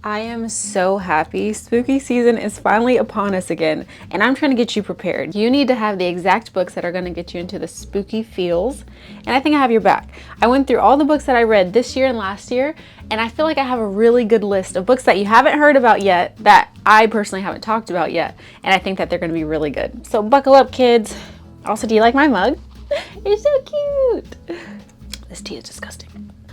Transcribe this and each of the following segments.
I am so happy. Spooky season is finally upon us again, and I'm trying to get you prepared. You need to have the exact books that are going to get you into the spooky feels, and I think I have your back. I went through all the books that I read this year and last year, and I feel like I have a really good list of books that you haven't heard about yet, that I personally haven't talked about yet, and I think that they're going to be really good. So buckle up, kids. Also, do you like my mug? It's so cute. This tea is disgusting.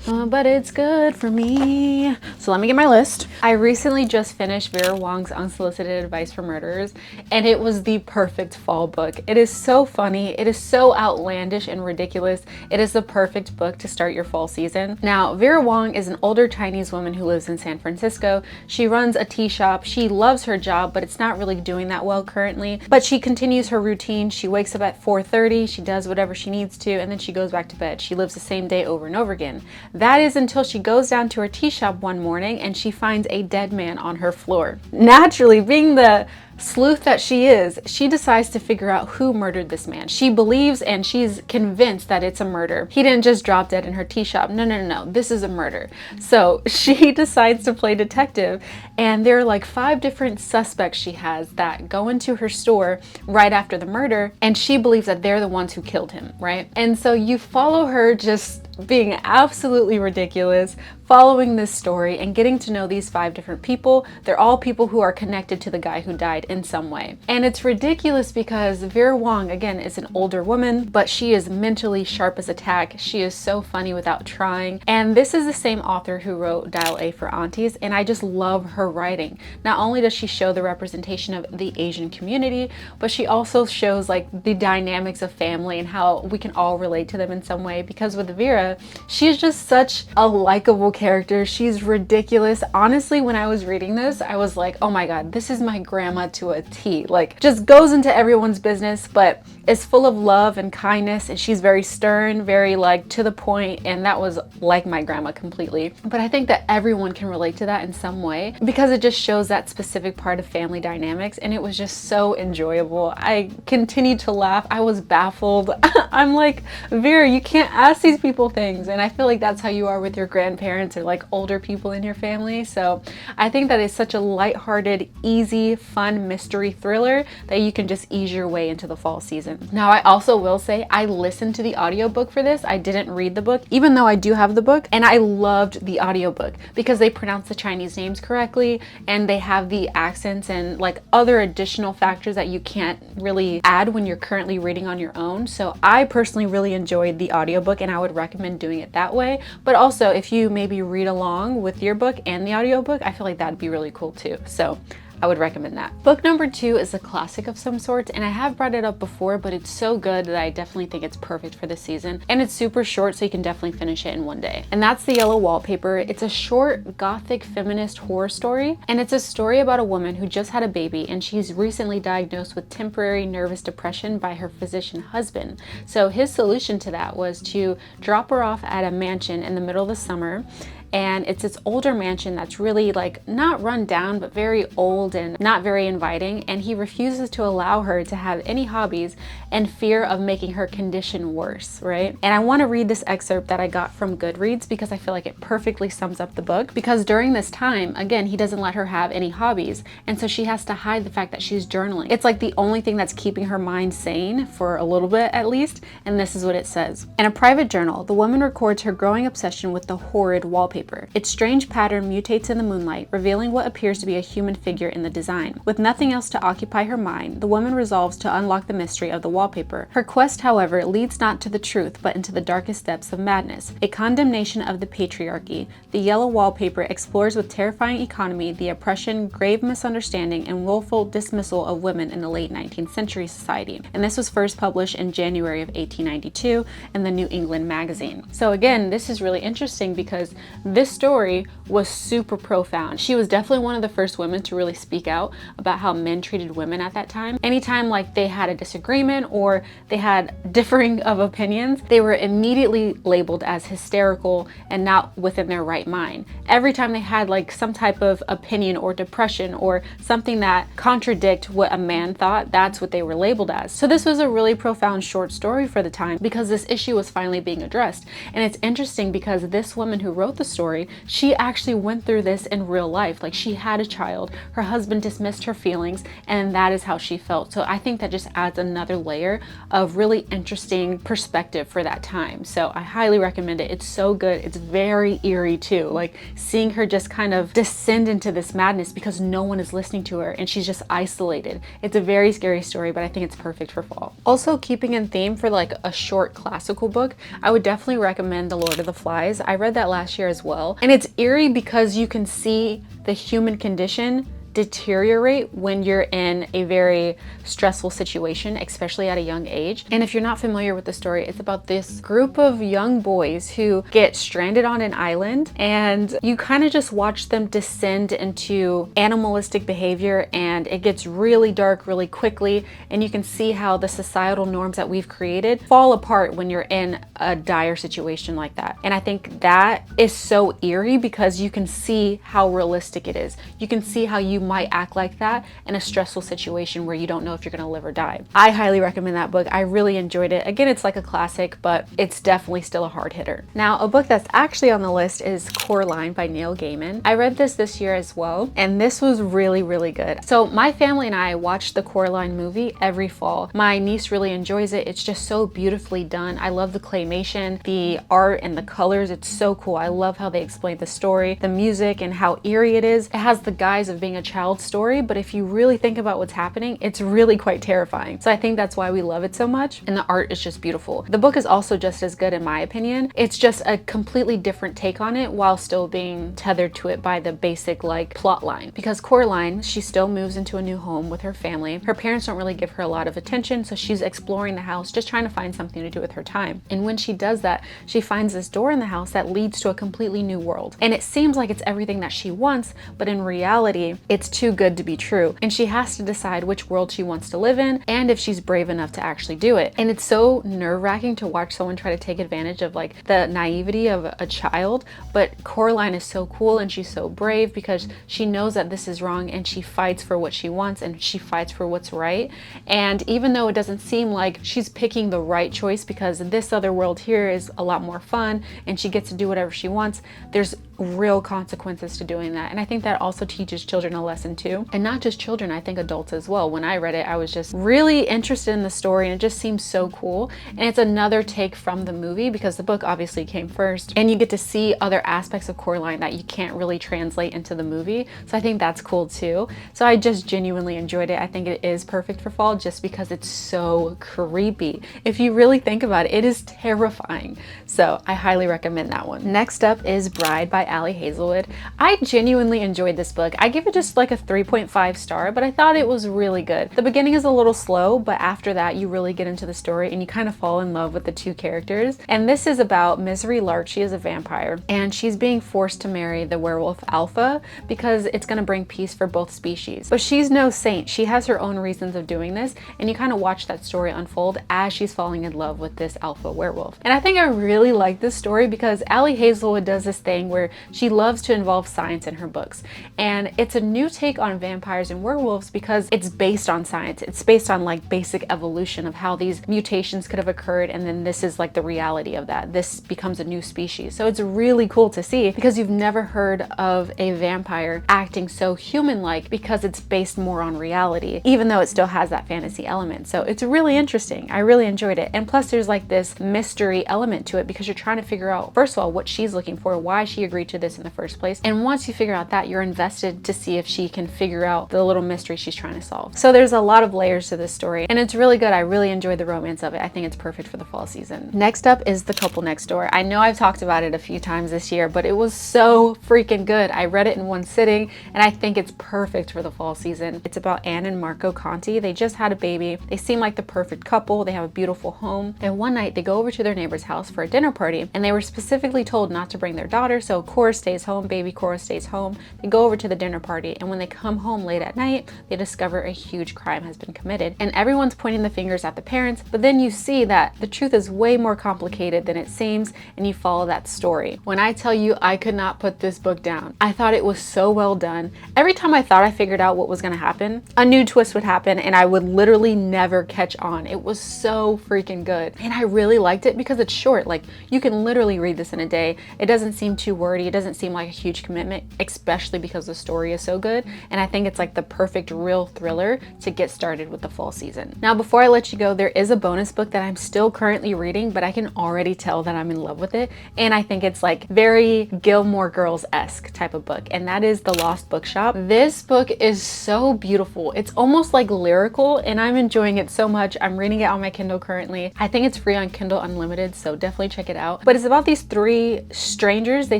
But it's good for me. So let me get my list. I recently just finished Vera Wong's Unsolicited Advice for Murderers, and it was the perfect fall book. It is so funny. It is so outlandish and ridiculous. It is the perfect book to start your fall season. Now, Vera Wong is an older Chinese woman who lives in San Francisco. She runs a tea shop. She loves her job, but it's not really doing that well currently. But she continues her routine. She wakes up at 4:30. She does whatever she needs to, and then she goes back to bed. She lives the same day over and over again. That is until she goes down to her tea shop one morning and she finds a dead man on her floor. Naturally, being the sleuth that she is, she decides to figure out who murdered this man. She believes and she's convinced that it's a murder. He didn't just drop dead in her tea shop. No. This is a murder. So she decides to play detective, and there are like 5 different suspects she has that go into her store right after the murder, and she believes that they're the ones who killed him, right? And so you follow her just being absolutely ridiculous, following this story and getting to know these 5 different people. They're all people who are connected to the guy who died in some way. And it's ridiculous because Vera Wong, again, is an older woman, but she is mentally sharp as a tack. She is so funny without trying. And this is the same author who wrote Dial A for Aunties, and I just love her writing. Not only does she show the representation of the Asian community, but she also shows like the dynamics of family and how we can all relate to them in some way, because with Vera, she's just such a likable character. She's ridiculous. Honestly, when I was reading this, I was like, oh my god, this is my grandma to a T. Like, just goes into everyone's business, but is full of love and kindness, and she's very stern, very like to the point, and that was like my grandma completely. But I think that everyone can relate to that in some way because it just shows that specific part of family dynamics, and it was just so enjoyable. I continued to laugh. I was baffled. I'm like, Vera, you can't ask these people things, and I feel like that's how you are with your grandparents or like older people in your family. So I think that is such a lighthearted, easy, fun mystery thriller that you can just ease your way into the fall season. Now, I also will say I listened to the audiobook for this. I didn't read the book, even though I do have the book, and I loved the audiobook because they pronounce the Chinese names correctly and they have the accents and like other additional factors that you can't really add when you're currently reading on your own. So I personally really enjoyed the audiobook, and I would recommend doing it that way. But also, if you maybe read along with your book and the audiobook, I feel like that'd be really cool too. So I would recommend that. Book number 2 is a classic of some sort, and I have brought it up before, but it's so good that I definitely think it's perfect for this season. And it's super short, so you can definitely finish it in one day. And that's The Yellow Wallpaper. It's a short, gothic, feminist horror story, and it's a story about a woman who just had a baby, and she's recently diagnosed with temporary nervous depression by her physician husband. So his solution to that was to drop her off at a mansion in the middle of the summer. And it's this older mansion that's really like not run down, but very old and not very inviting, and he refuses to allow her to have any hobbies and fear of making her condition worse, right? And I want to read this excerpt that I got from Goodreads because I feel like it perfectly sums up the book, because during this time, again, he doesn't let her have any hobbies, and so she has to hide the fact that she's journaling. It's like the only thing that's keeping her mind sane for a little bit at least, and this is what it says. In a private journal, the woman records her growing obsession with the horrid wallpaper. Its strange pattern mutates in the moonlight, revealing what appears to be a human figure in the design. With nothing else to occupy her mind, the woman resolves to unlock the mystery of the wallpaper. Her quest, however, leads not to the truth, but into the darkest depths of madness, a condemnation of the patriarchy. The Yellow Wallpaper explores with terrifying economy the oppression, grave misunderstanding, and willful dismissal of women in the late 19th century society. And this was first published in January of 1892 in the New England magazine. So again, this is really interesting because this story was super profound. She was definitely one of the first women to really speak out about how men treated women at that time. Anytime like they had a disagreement or they had differing of opinions, they were immediately labeled as hysterical and not within their right mind. Every time they had like some type of opinion or depression or something that contradict what a man thought, that's what they were labeled as. So this was a really profound short story for the time because this issue was finally being addressed. And it's interesting because this woman who wrote the story. She actually went through this in real life. Like, she had a child, her husband dismissed her feelings, and that is how she felt. So I think that just adds another layer of really interesting perspective for that time. So I highly recommend it. It's so good. It's very eerie too. Like, seeing her just kind of descend into this madness because no one is listening to her and she's just isolated. It's a very scary story, but I think it's perfect for fall. Also, keeping in theme for like a short classical book, I would definitely recommend The Lord of the Flies. I read that last year as well. And it's eerie because you can see the human condition deteriorate when you're in a very stressful situation, especially at a young age. And if you're not familiar with the story, it's about this group of young boys who get stranded on an island, and you kind of just watch them descend into animalistic behavior, and it gets really dark really quickly, and you can see how the societal norms that we've created fall apart when you're in a dire situation like that. And I think that is so eerie because you can see how realistic it is. You can see how you might act like that in a stressful situation where you don't know if you're gonna live or die. I highly recommend that book. I really enjoyed it. Again, it's like a classic, but it's definitely still a hard hitter. Now, a book that's actually on the list is Coraline by Neil Gaiman. I read this year as well, and this was really, really good. So my family and I watch the Coraline movie every fall. My niece really enjoys it. It's just so beautifully done. I love the claymation, the art, and the colors. It's so cool. I love how they explain the story, the music, and how eerie it is. It has the guise of being a child story, but if you really think about what's happening, it's really quite terrifying. So I think that's why we love it so much, and the art is just beautiful. The book is also just as good in my opinion. It's just a completely different take on it while still being tethered to it by the basic like plot line. Because Coraline, she still moves into a new home with her family. Her parents don't really give her a lot of attention, so she's exploring the house, just trying to find something to do with her time. And when she does that, she finds this door in the house that leads to a completely new world. And it seems like it's everything that she wants, but in reality, it's too good to be true. And she has to decide which world she wants to live in and if she's brave enough to actually do it. And it's so nerve-wracking to watch someone try to take advantage of like the naivety of a child. But Coraline is so cool and she's so brave because she knows that this is wrong and she fights for what she wants and she fights for what's right. And even though it doesn't seem like she's picking the right choice because this other world here is a lot more fun and she gets to do whatever she wants, there's real consequences to doing that. And I think that also teaches children a lesson too. And not just children, I think adults as well. When I read it, I was just really interested in the story and it just seems so cool. And it's another take from the movie because the book obviously came first, and you get to see other aspects of Coraline that you can't really translate into the movie. So I think that's cool too. So I just genuinely enjoyed it. I think it is perfect for fall just because it's so creepy. If you really think about it, it is terrifying. So I highly recommend that one. Next up is Bride by Ali Hazelwood. I genuinely enjoyed this book. I give it just like a 3.5 star, but I thought it was really good. The beginning is a little slow, but after that you really get into the story and you kind of fall in love with the two characters. And this is about Misery Lark. She is a vampire and she's being forced to marry the werewolf Alpha because it's going to bring peace for both species. But she's no saint. She has her own reasons of doing this, and you kind of watch that story unfold as she's falling in love with this alpha werewolf. And I think I really like this story because Ali Hazelwood does this thing where she loves to involve science in her books. And it's a new take on vampires and werewolves because it's based on science. It's based on like basic evolution of how these mutations could have occurred, and then this is like the reality of that. This becomes a new species. So it's really cool to see because you've never heard of a vampire acting so human-like because it's based more on reality, even though it still has that fantasy element. So it's really interesting. I really enjoyed it. And plus there's like this mystery element to it because you're trying to figure out, first of all, what she's looking for, why she agreed to this in the first place. And once you figure out that, you're invested to see if she can figure out the little mystery she's trying to solve. So there's a lot of layers to this story and it's really good. I really enjoyed the romance of it. I think it's perfect for the fall season. Next up is The Couple Next Door. I know I've talked about it a few times this year, but it was so freaking good. I read it in one sitting and I think it's perfect for the fall season. It's about Anne and Marco Conti. They just had a baby. They seem like the perfect couple. They have a beautiful home. And one night they go over to their neighbor's house for a dinner party, and they were specifically told not to bring their daughter. So Cora stays home, baby Cora stays home. They go over to the dinner party, and when they come home late at night, they discover a huge crime has been committed. And everyone's pointing the fingers at the parents, but then you see that the truth is way more complicated than it seems, and you follow that story. When I tell you I could not put this book down, I thought it was so well done. Every time I thought I figured out what was going to happen, a new twist would happen and I would literally never catch on. It was so freaking good. And I really liked it because it's short. Like, you can literally read this in a day. It doesn't seem too wordy already. It doesn't seem like a huge commitment, especially because the story is so good. And I think it's like the perfect real thriller to get started with the fall season. Now, before I let you go, there is a bonus book that I'm still currently reading, but I can already tell that I'm in love with it. And I think it's like very Gilmore Girls-esque type of book. And that is The Lost Bookshop. This book is so beautiful. It's almost like lyrical, and I'm enjoying it so much. I'm reading it on my Kindle currently. I think it's free on Kindle Unlimited, so definitely check it out. But it's about these three strangers. They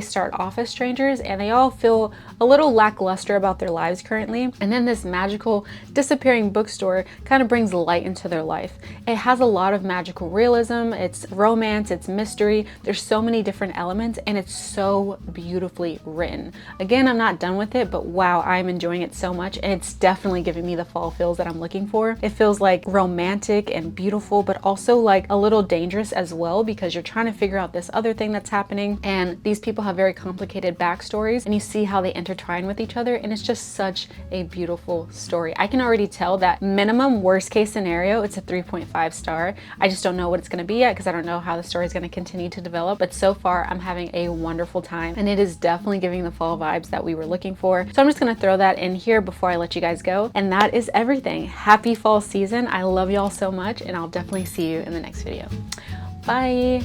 start off as strangers and they all feel a little lackluster about their lives currently. And then this magical disappearing bookstore kind of brings light into their life. It has a lot of magical realism, it's romance, it's mystery. There's so many different elements and it's so beautifully written. Again, I'm not done with it, but wow, I'm enjoying it so much, and it's definitely giving me the fall feels that I'm looking for. It feels like romantic and beautiful, but also like a little dangerous as well, because you're trying to figure out this other thing that's happening, and these people have very complicated backstories, and you see how they intertwine with each other, and it's just such a beautiful story. I can already tell that minimum worst case scenario, it's a 3.5 star. I just don't know what it's going to be yet because I don't know how the story is going to continue to develop, but so far I'm having a wonderful time, and it is definitely giving the fall vibes that we were looking for. So I'm just going to throw that in here before I let you guys go, and that is everything. Happy fall season. I love y'all so much, and I'll definitely see you in the next video. Bye.